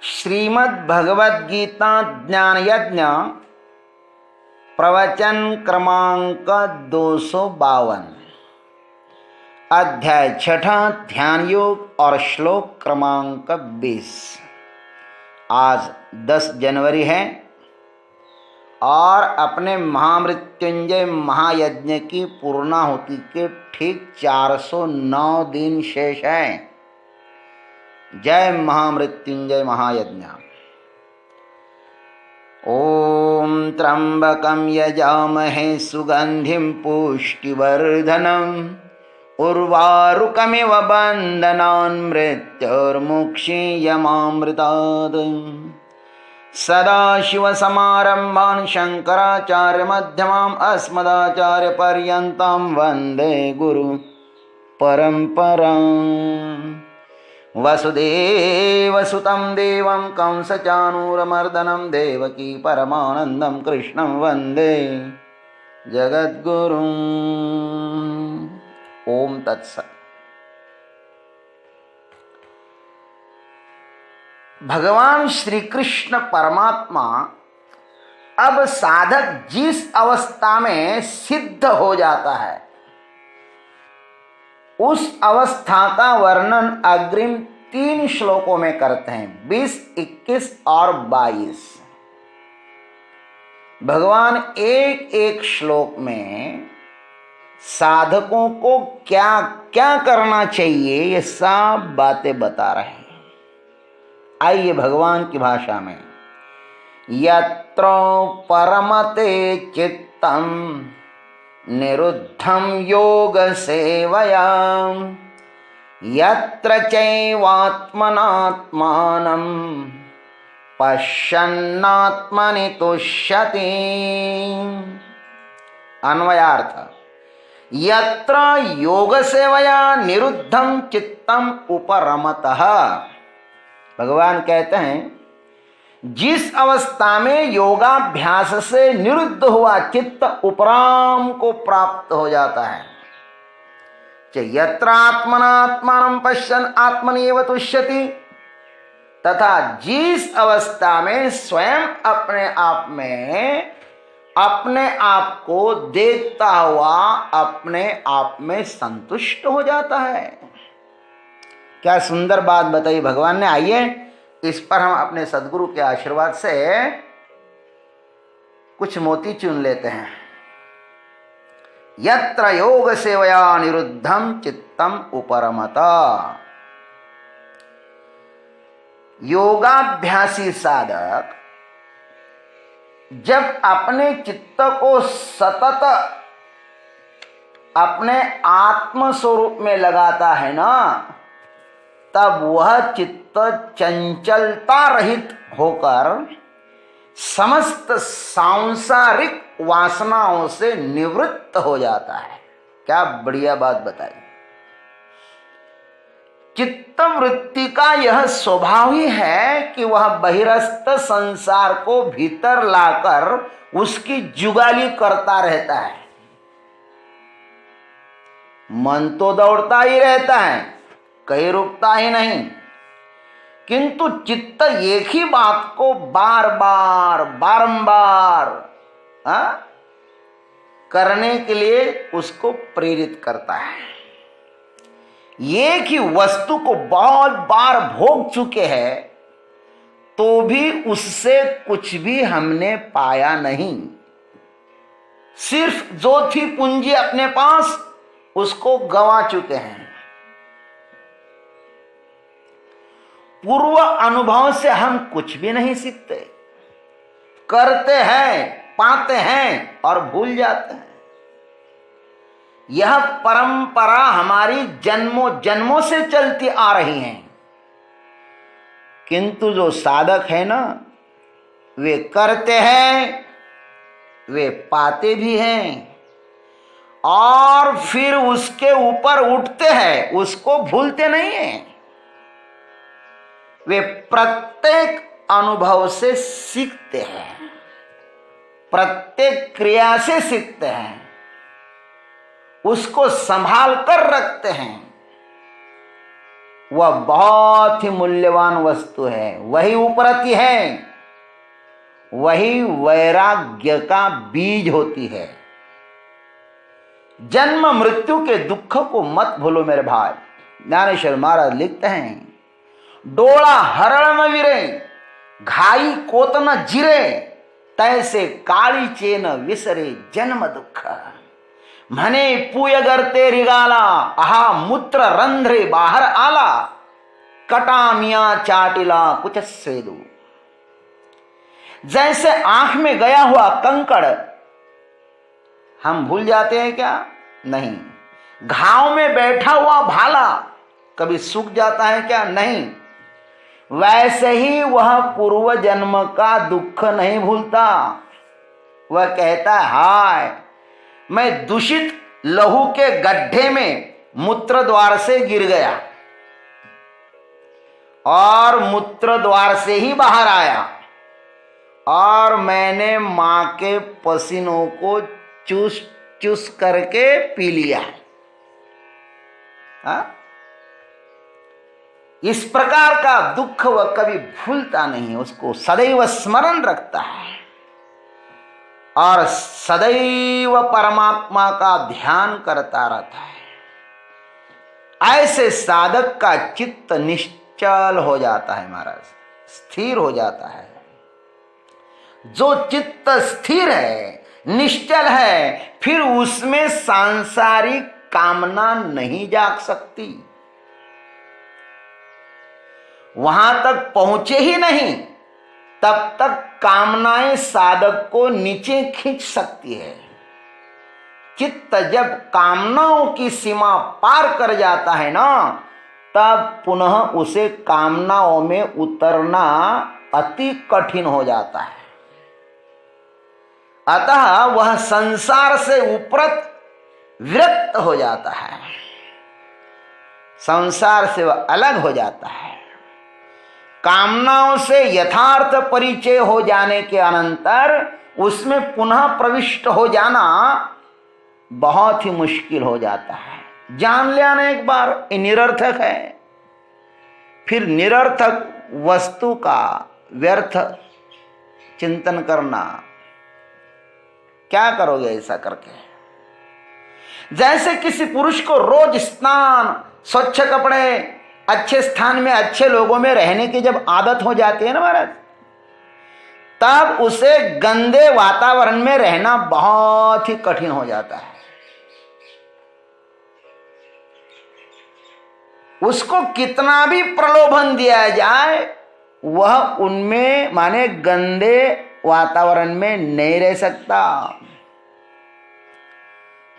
श्रीमद् भगवद गीता ज्ञान यज्ञ प्रवचन क्रमांक 252 अध्याय 6 ध्यान योग और श्लोक क्रमांक 20। आज 10 जनवरी है और अपने महामृत्युंजय महायज्ञ की पूर्णाहुति के ठीक 409 दिन शेष हैं। जय महामृत्युंजय महायज्ञ। ओम त्र्यंबकं यजामहे सुगंधिं पुष्टिवर्धनम् उर्वारुकमिव बन्धनान् मृत्योर्मुक्षीयमामृतात्। सदाशिवसमारम्भान् शङ्कराचार्यमध्यमाम् अस्मदाचार्यपर्यन्तां वन्दे गुरु परम्पराम्। वसुदेवसुतं देवं कंसचाणूरमर्दनं देवकी परमानन्दं कृष्णं वन्दे जगद्गुरुम्। ओम तत्सत्। भगवान श्री कृष्ण परमात्मा अब साधक जिस अवस्था में सिद्ध हो जाता है उस अवस्था का वर्णन अग्रिम 3 श्लोकों में करते हैं, 20, 21 और 22। भगवान एक एक श्लोक में साधकों को क्या क्या करना चाहिए ये सब बातें बता रहे हैं। आइए भगवान की भाषा में। यत्र परमते चित्तम निरुद्धं योग सेवया यत्र चैवात्मनात्मानं पश्यन्नात्मनि तुष्यति। अन्वयार्थ। यत्र योग सेवया निरुद्धं चित्तम उपरमतः। भगवान कहते हैं जिस अवस्था में योगाभ्यास से निरुद्ध हुआ चित्त उपराम को प्राप्त हो जाता है। यत्र आत्मनात्मानं पश्यन् आत्मन्येव तुष्यति। तथा जिस अवस्था में स्वयं अपने आप को देखता हुआ अपने आप में संतुष्ट हो जाता है। क्या सुंदर बात बताई भगवान ने। आइए इस पर हम अपने सद्गुरु के आशीर्वाद से कुछ मोती चुन लेते हैं। यत्र योग सेवया निरुद्धं चित्तम उपरमता। योगाभ्यासी साधक जब अपने चित्त को सतत अपने आत्म स्वरूप में लगाता है ना, तब वह चित्त चंचलता रहित होकर समस्त सांसारिक वासनाओं से निवृत्त हो जाता है। क्या बढ़िया बात बताई। चित्त वृत्ति का यह स्वभाव ही है कि वह बहिरस्त संसार को भीतर लाकर उसकी जुगाली करता रहता है। मन तो दौड़ता ही रहता है, कहीं रुकता ही नहीं, किंतु चित्त एक ही बात को बार बार बारंबार करने के लिए उसको प्रेरित करता है। एक ही वस्तु को बहुत बार भोग चुके हैं तो भी उससे कुछ भी हमने पाया नहीं। सिर्फ जो थी पूंजी अपने पास उसको गंवा चुके हैं। पूर्व अनुभव से हम कुछ भी नहीं सीखते, करते हैं, पाते हैं और भूल जाते हैं। यह परंपरा हमारी जन्मों जन्मों से चलती आ रही है। किंतु जो साधक है ना, वे करते हैं, वे पाते भी हैं और फिर उसके ऊपर उठते हैं, उसको भूलते नहीं हैं। वे प्रत्येक अनुभव से सीखते हैं, प्रत्येक क्रिया से सीखते हैं, उसको संभाल कर रखते हैं। वह बहुत ही मूल्यवान वस्तु है, वही उपरति है, वही वैराग्य का बीज होती है। जन्म मृत्यु के दुख को मत भूलो मेरे भाई। ज्ञानेश्वर महाराज लिखते हैं, डोला हरण न विरे, घाई कोत न जिरे, तैसे काली चेन विसरे जन्म दुख। मने पूय गरते रिगाला, आहा मूत्र रंध्रे बाहर आला, कटामिया चाटिला कुछ स्वेदु। जैसे आंख में गया हुआ कंकड़ हम भूल जाते हैं क्या? नहीं। घाव में बैठा हुआ भाला कभी सूख जाता है क्या? नहीं। वैसे ही वह पूर्व जन्म का दुख नहीं भूलता। वह कहता है, हाय मैं दूषित लहू के गड्ढे में मूत्र द्वार से गिर गया और मूत्र द्वार से ही बाहर आया और मैंने मां के पसीनों को चूस चूस करके पी लिया। इस प्रकार का दुख वह कभी भूलता नहीं, उसको सदैव स्मरण रखता है और सदैव परमात्मा का ध्यान करता रहता है। ऐसे साधक का चित्त निश्चल हो जाता है महाराज, स्थिर हो जाता है। जो चित्त स्थिर है, निश्चल है, फिर उसमें सांसारिक कामना नहीं जाग सकती, वहां तक पहुंचे ही नहीं तब तक कामनाएं साधक को नीचे खींच सकती है। चित्त जब कामनाओं की सीमा पार कर जाता है ना, तब पुनः उसे कामनाओं में उतरना अति कठिन हो जाता है। अतः वह संसार से उपरत विरक्त हो जाता है, संसार से वह अलग हो जाता है। कामनाओं से यथार्थ परिचय हो जाने के अनंतर उसमें पुनः प्रविष्ट हो जाना बहुत ही मुश्किल हो जाता है। जान लेना एक बार ये निरर्थक है, फिर निरर्थक वस्तु का व्यर्थ चिंतन करना, क्या करोगे ऐसा करके? जैसे किसी पुरुष को रोज स्नान, स्वच्छ कपड़े, अच्छे स्थान में, अच्छे लोगों में रहने की जब आदत हो जाती है ना महाराज, तब उसे गंदे वातावरण में रहना बहुत ही कठिन हो जाता है। उसको कितना भी प्रलोभन दिया जाए, वह उनमें माने गंदे वातावरण में नहीं रह सकता।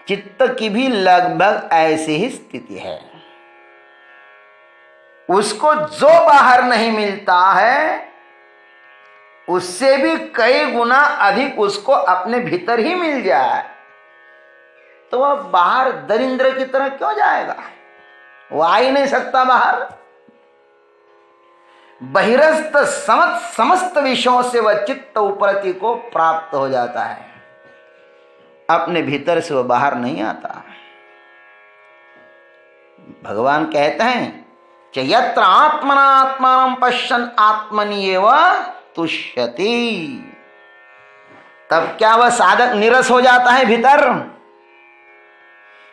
चित्त की भी लगभग ऐसी ही स्थिति है। उसको जो बाहर नहीं मिलता है, उससे भी कई गुना अधिक उसको अपने भीतर ही मिल जाए, तो वह बाहर दरिंद्र की तरह क्यों जाएगा? वह आ ही नहीं सकता बाहर। बहिरस्त समस्त विषयों से वह चित्त उपरति को प्राप्त हो जाता है, अपने भीतर से वह बाहर नहीं आता। भगवान कहते हैं, यत्र आत्मनात्मानं पश्यन् आत्मन्येव तुष्यति। तब क्या वह साधक निरस हो जाता है भीतर?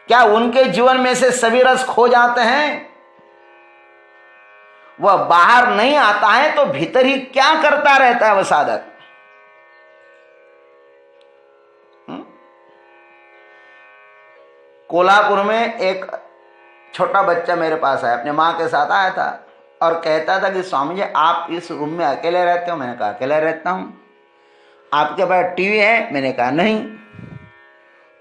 क्या उनके जीवन में से सभी रस खो जाते हैं? वह बाहर नहीं आता है तो भीतर ही क्या करता रहता है वह साधक? कोल्हापुर में एक छोटा बच्चा मेरे पास आया, अपने माँ के साथ आया था और कहता था कि स्वामी जी आप इस रूम में अकेले रहते हो? मैंने कहा अकेले रहता हूँ। आपके पास टीवी है? मैंने कहा नहीं।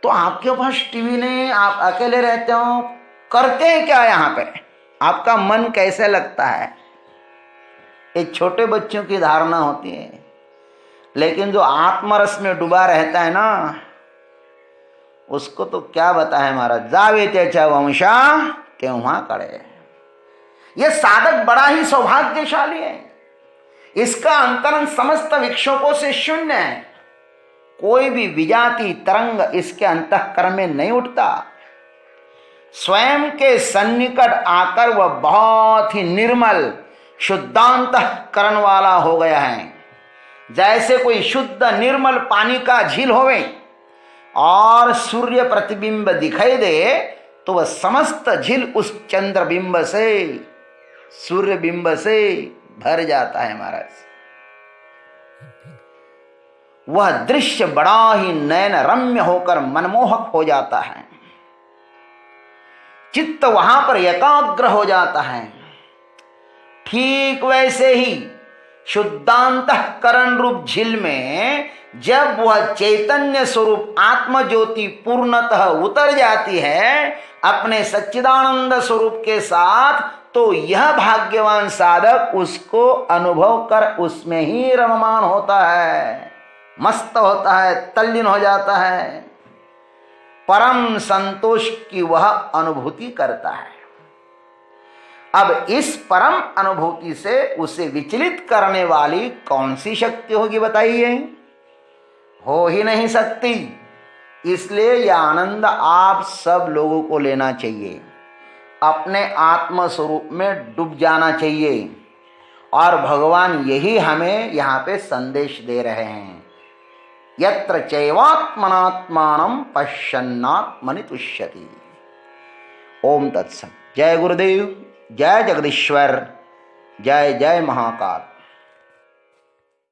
तो आपके पास टीवी नहीं, आप अकेले रहते हो, करते हैं क्या यहाँ पे? आपका मन कैसे लगता है? एक छोटे बच्चों की धारणा होती है, लेकिन जो आत्मरस में डूबा रहता है ना, उसको तो क्या बताए महाराज, जावे त्याच्या वंशा तेव्हा कळे। यह साधक बड़ा ही सौभाग्यशाली है। इसका अंतरंग समस्त विक्षोभों से शून्य है। कोई भी विजाति तरंग इसके अंतःकरण में नहीं उठता। स्वयं के सन्निकट आकर वह बहुत ही निर्मल शुद्धांतःकरण वाला हो गया है। जैसे कोई शुद्ध निर्मल पानी का झील होवे और सूर्य प्रतिबिंब दिखाई दे तो वह समस्त झील उस चंद्रबिंब से, सूर्य बिंब से भर जाता है महाराज। वह दृश्य बड़ा ही नयन रम्य होकर मनमोहक हो जाता है। चित्त वहां पर एकाग्र हो जाता है। ठीक वैसे ही शुद्धांतःकरण रूप झील में जब वह चैतन्य स्वरूप आत्मज्योति पूर्णतः उतर जाती है अपने सच्चिदानंद स्वरूप के साथ, तो यह भाग्यवान साधक उसको अनुभव कर उसमें ही रममान होता है, मस्त होता है, तल्लीन हो जाता है, परम संतोष की वह अनुभूति करता है। अब इस परम अनुभूति से उसे विचलित करने वाली कौन सी शक्ति होगी बताइए? हो ही नहीं सकती। इसलिए यह आनंद आप सब लोगों को लेना चाहिए, अपने आत्म स्वरूप में डूब जाना चाहिए। और भगवान यही हमें यहाँ पे संदेश दे रहे हैं, यत्र चैवात्मनात्मानं पश्यन्नात्मनि तुष्यति। ओम तत्सत। जय गुरुदेव, जय जगदीश्वर, जय जय महाकाल।